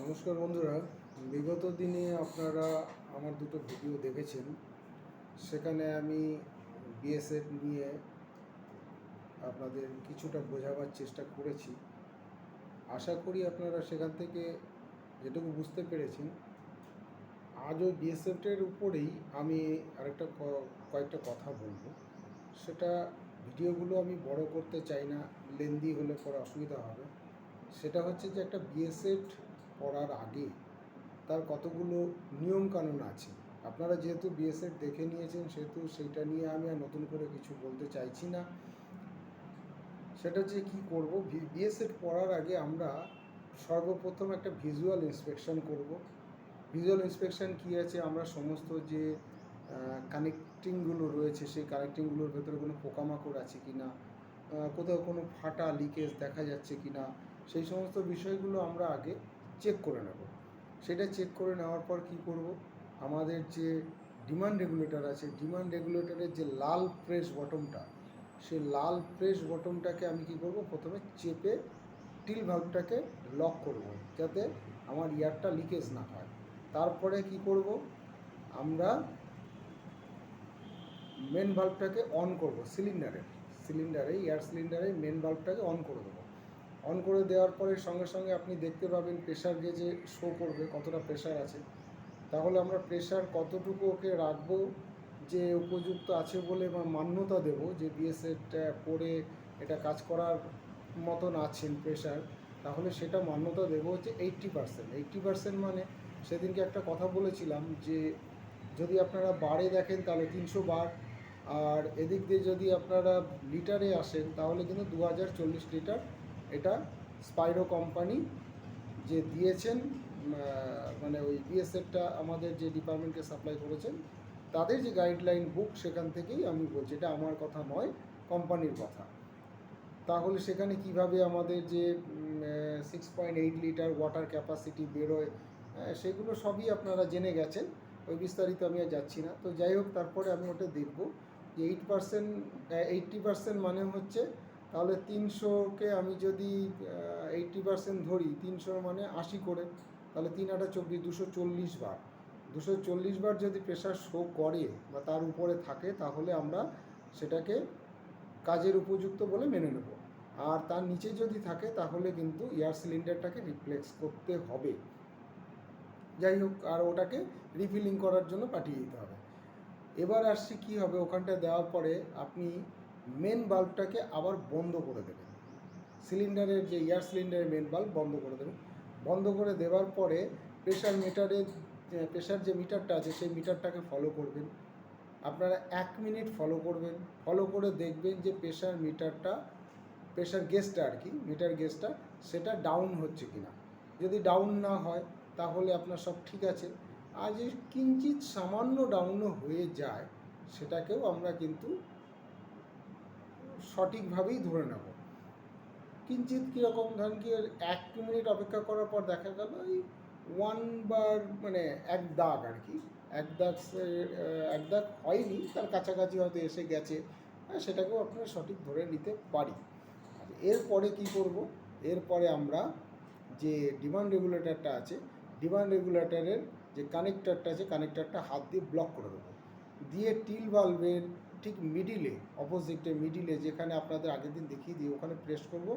নমস্কার বন্ধুরা। বিগত দিনে আপনারা আমার দুটো ভিডিও দেখেছেন। সেখানে আমি বিএসএফ নিয়ে আপনাদের কিছুটা বোঝাবার চেষ্টা করেছি। আশা করি আপনারা সেখান থেকে যেটুকু বুঝতে পেরেছেন। আজও বিএসএফের উপরেই আমি আরেকটা কয়েকটা কথা বলবো। সেটা ভিডিওগুলো আমি বড় করতে চাই না, লেন্দি হলে পরে অসুবিধা হবে। সেটা হচ্ছে যে একটা বিএসএফ পড়ার আগে তার কতগুলো নিয়মকানুন আছে। আপনারা যেহেতু বিএসএফ দেখে নিয়েছেন, সেহেতু সেইটা নিয়ে আমি আর নতুন করে কিছু বলতে চাইছি না। সেটা যে কী করব, বিএসএফ পড়ার আগে আমরা সর্বপ্রথম একটা ভিজুয়াল ইন্সপেকশন করব। ভিজুয়াল ইন্সপেকশন কী আছে, আমরা সমস্ত যে কানেক্টিংগুলো রয়েছে সেই কানেক্টিংগুলোর ভেতরে কোনো পোকামাকড় আছে কি না, কোথাও কোনো ফাটা লিকেজ দেখা যাচ্ছে কি না, সেই সমস্ত বিষয়গুলো আমরা আগে চেক করে নেব। সেটা চেক করে নেওয়ার পর কী করব, আমাদের যে ডিমান্ড রেগুলেটর আছে, ডিমান্ড রেগুলেটরের যে লাল প্রেস বটমটা, সেই লাল প্রেস বটমটাকে আমি কী করব, প্রথমে চেপে টিল ভাল্বটাকে লক করব যাতে আমার এয়ারটা লিকেজ না হয়। তারপরে কি করব, আমরা মেন ভাল্বটাকে অন করব, সিলিন্ডারে এয়ার সিলিন্ডারে মেন ভাল্বটাকে অন করে দেবো। অন করে দেওয়ার পরে সঙ্গে সঙ্গে আপনি দেখতে পাবেন প্রেশার গেজে শো করবে কতটা প্রেশার আছে। তাহলে আমরা প্রেশার কতটুকু ওকে রাখবো যে উপযুক্ত আছে বলে বা মান্যতা দেব যে বিএসএফটা পরে এটা কাজ করার মতন আছেন প্রেশার, তাহলে সেটা মান্যতা দেবো হচ্ছে 80%। 80% মানে সেদিনকে একটা কথা বলেছিলাম যে যদি আপনারা বারে দেখেন তাহলে 300 বার, আর এদিক দিয়ে যদি আপনারা লিটারে আসেন তাহলে কিন্তু 2040 লিটার এটা স্পাইরো কোম্পানি যে দিয়েছেন, মানে ওই বিএসএফটা আমাদের যে ডিপার্টমেন্টকে সাপ্লাই করেছেন তাদের যে গাইডলাইন বুক, সেখান থেকেই আমি বলছি, এটা আমার কথা নয়, কোম্পানির কথা। তাহলে সেখানে কিভাবে আমাদের যে 6.8 লিটার ওয়াটার ক্যাপাসিটি বেরোয়, সেগুলো সবই আপনারা জেনে গেছেন, ওই বিস্তারিত আমি আর যাচ্ছি না। তো যাই হোক, তারপরে আমি ওটা দেখব যে 80% মানে হচ্ছে, তাহলে 300কে আমি যদি 80% ধরি, 300 মানে 80 করে, তাহলে 3×8 = 240 বার। 240 বার যদি প্রেশার শো করে বা তার উপরে থাকে, তাহলে আমরা সেটাকে কাজের উপযুক্ত বলে মেনে নেব। আর তার নিচে যদি থাকে তাহলে কিন্তু এয়ার সিলিন্ডারটাকে রিপ্লেস করতে হবে। যাই হোক, আর ওটাকে রিফিলিং করার জন্য পাঠিয়ে দিতে হবে। এবার আসছি কী হবে, ওখানটা দেওয়ার পরে আপনি মেন বাল্বটাকে আবার বন্ধ করে দেবেন। সিলিন্ডারের যে এয়ার সিলিন্ডারের মেন বাল্ব বন্ধ করে দেবেন। বন্ধ করে দেওয়ার পরে প্রেশার যে মিটারটা আছে সেই মিটারটাকে ফলো করবেন। আপনারা 1 মিনিট ফলো করবেন। ফলো করে দেখবেন যে প্রেশার গেজটা সেটা ডাউন হচ্ছে কি না। যদি ডাউন না হয় তাহলে আপনার সব ঠিক আছে। আর যে কিঞ্চিত সামান্য ডাউনও হয়ে যায়, সেটাকেও আমরা কিন্তু সঠিকভাবেই ধরে নেব। কিঞ্চিত কীরকম, ধরেন কি 1 মিনিট অপেক্ষা করার পর দেখা গেল ওই 1 বার, মানে 1 দাগ আর কি, 1 দাগ হয়নি, তার কাছাকাছি হয়তো এসে গেছে, সেটাকেও আপনারা সঠিক ধরে নিতে পারি। আর এরপরে কী করব, এরপরে আমরা যে ডিমান্ড রেগুলেটরটা আছে, ডিমান্ড রেগুলেটরের যে কানেক্টরটা আছে, কানেক্টরটা হাত দিয়ে ব্লক করে দেবো। দিয়ে টিল বাল্বের ঠিক মিডিলে, অপোজিটে মিডিলে, যেখানে আপনাদের আগের দিন দেখিয়ে দিই, ওখানে প্রেস করব।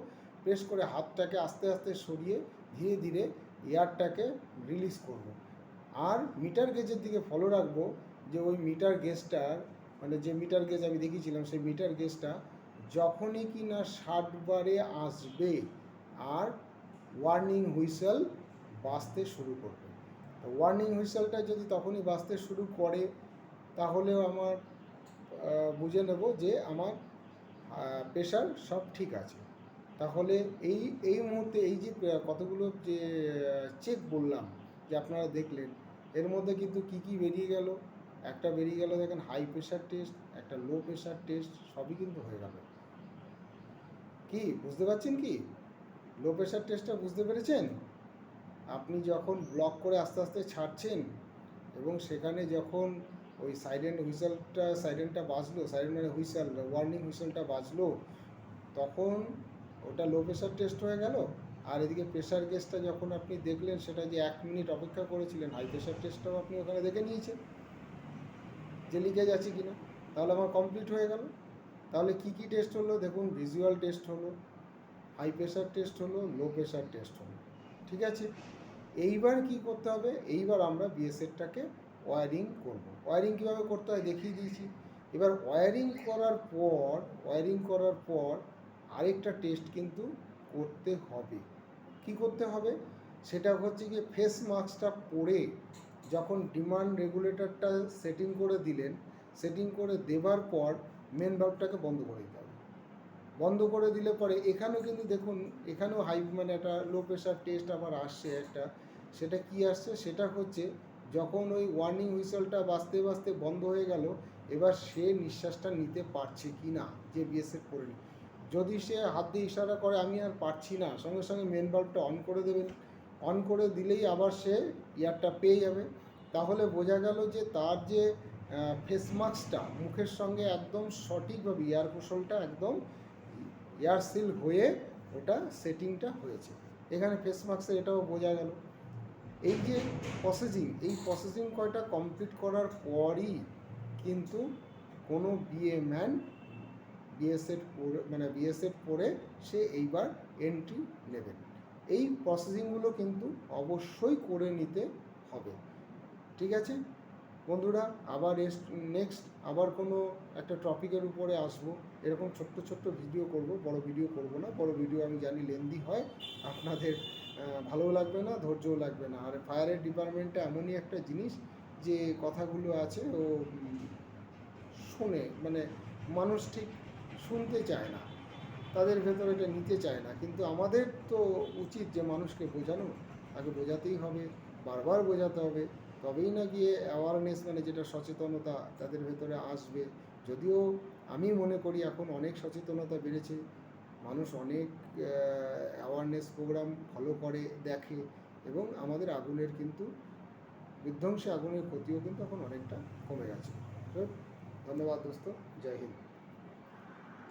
প্রেস করে হাতটাকে আস্তে আস্তে সরিয়ে ধীরে ধীরে এয়ারটাকে রিলিজ করব। আর মিটার গেজের দিকে ফলো রাখবো যে ওই মিটার গেজটার, মানে যে মিটার গেজ আমি দেখিয়েছিলাম, সেই মিটার গেজটা যখনই কি না 60 বারে আসবে আর ওয়ার্নিং হুইসেল বাজতে শুরু করবে। তো ওয়ার্নিং হুইসেলটা যদি তখনই বাজতে শুরু করে, তাহলেও আমার বুঝে নেব যে আমার প্রেশার সব ঠিক আছে। তাহলে এই মুহূর্তে এই যে কতগুলো যে চেক বললাম যে আপনারা দেখলেন, এর মধ্যে কিন্তু কী বেরিয়ে গেল, একটা বেরিয়ে গেল দেখেন হাই প্রেশার টেস্ট, একটা লো প্রেশার টেস্ট, সবই কিন্তু হয়ে গেল। কি বুঝতে পারছেন? কি লো প্রেশার টেস্টটা বুঝতে পেরেছেন? আপনি যখন ব্লক করে আস্তে আস্তে ছাড়ছেন এবং সেখানে যখন ওই সাইরেনটা বাজলো, সাইরেন মানে ওয়ার্নিং হুইসেলটা বাজলো, তখন ওটা লো প্রেশার টেস্ট হয়ে গেল। আর এদিকে প্রেশার গেজটা যখন আপনি দেখলেন সেটা যে 1 মিনিট অপেক্ষা করেছিলেন, হাই প্রেশার টেস্টটাও আপনি ওখানে দেখে নিয়েছেন যে লিকেজ আছে কি না। তাহলে আমার কমপ্লিট হয়ে গেল। তাহলে কি কি টেস্ট হলো দেখুন, ভিজুয়াল টেস্ট হলো, হাই প্রেশার টেস্ট হলো, লো প্রেশার টেস্ট হলো, ঠিক আছে। এইবার কি করতে হবে, এইবার আমরা বিএসএরটাকে ওয়্যারিং করব। ওয়্যারিং কীভাবে করতে হয় দেখিয়ে দিয়েছি। এবার ওয়্যারিং করার পর আরেকটা টেস্ট কিন্তু করতে হবে। কি করতে হবে সেটা হচ্ছে গিয়ে ফেস মাস্কটা পরে যখন ডিমান্ড রেগুলেটরটা সেটিং করে দিলেন, সেটিং করে দেবার পর মেন বাল্বটাকে বন্ধ করে দিতে হবে। বন্ধ করে দিলে পরে এখানেও কিন্তু দেখুন, এখানেও মানে একটা লো প্রেশার টেস্ট আবার আসছে একটা। সেটা কি আসছে, সেটা হচ্ছে যখন ওই ওয়ার্নিং হুইসেলটা বাজতে বাজতে বন্ধ হয়ে গেল, এবার সে নিঃশ্বাসটা নিতে পারছে কি না, যে বিএসএফ করে নি। যদি সে হাত দিয়ে ইশারা করে আমি আর পারছি না, সঙ্গে সঙ্গে মেন বাল্বটা অন করে দেবেন। অন করে দিলেই আবার সে এয়ারটা পেয়ে যাবে। তাহলে বোঝা গেল যে তার যে ফেস মাস্কটা মুখের সঙ্গে একদম সঠিকভাবে এয়ার কোশলটা একদম এয়ার সিল হয়ে ওটা সেটিংটা হয়েছে। এখানে ফেস মাস্কের এটাও বোঝা গেল। এই যে প্রসেসিং কয়টা কমপ্লিট করার পরই কিন্তু কোনো বিএ-ম্যান বিএসএফ পরে সে এইবার এন্ট্রি নেবেন। এই প্রসেসিংগুলো কিন্তু অবশ্যই করে নিতে হবে, ঠিক আছে বন্ধুরা। আবার নেক্সট আবার কোনো একটা টপিকের উপরে আসবো। এরকম ছোট্ট ছোট্ট ভিডিও করব, বড় ভিডিও করব না। বড় ভিডিও আমি জানি লেন্দি হয়, আপনাদের ভালোও লাগবে না, ধৈর্যও লাগবে না। আর ফায়ারের ডিপার্টমেন্টটা এমনই একটা জিনিস যে কথাগুলো আছে ও শুনে মানুষ ঠিক শুনতে চায় না, তাদের ভেতরে এটা নিতে চায় না। কিন্তু আমাদের তো উচিত যে মানুষকে বোঝানো, তাকে বোঝাতেই হবে, বারবার বোঝাতে হবে, তবেই না গিয়ে অ্যাওয়ারনেস যেটা সচেতনতা তাদের ভেতরে আসবে। যদিও আমি মনে করি এখন অনেক সচেতনতা বেড়েছে, মানুষ অনেক অ্যাওয়ারনেস প্রোগ্রাম ফলো করে, দেখে, এবং আমাদের আগুনের কিন্তু বিধ্বংসী আগুনের ক্ষতিও কিন্তু এখন অনেকটা কমে গেছে। তো ধন্যবাদ দোস্ত, জয় হিন্দ।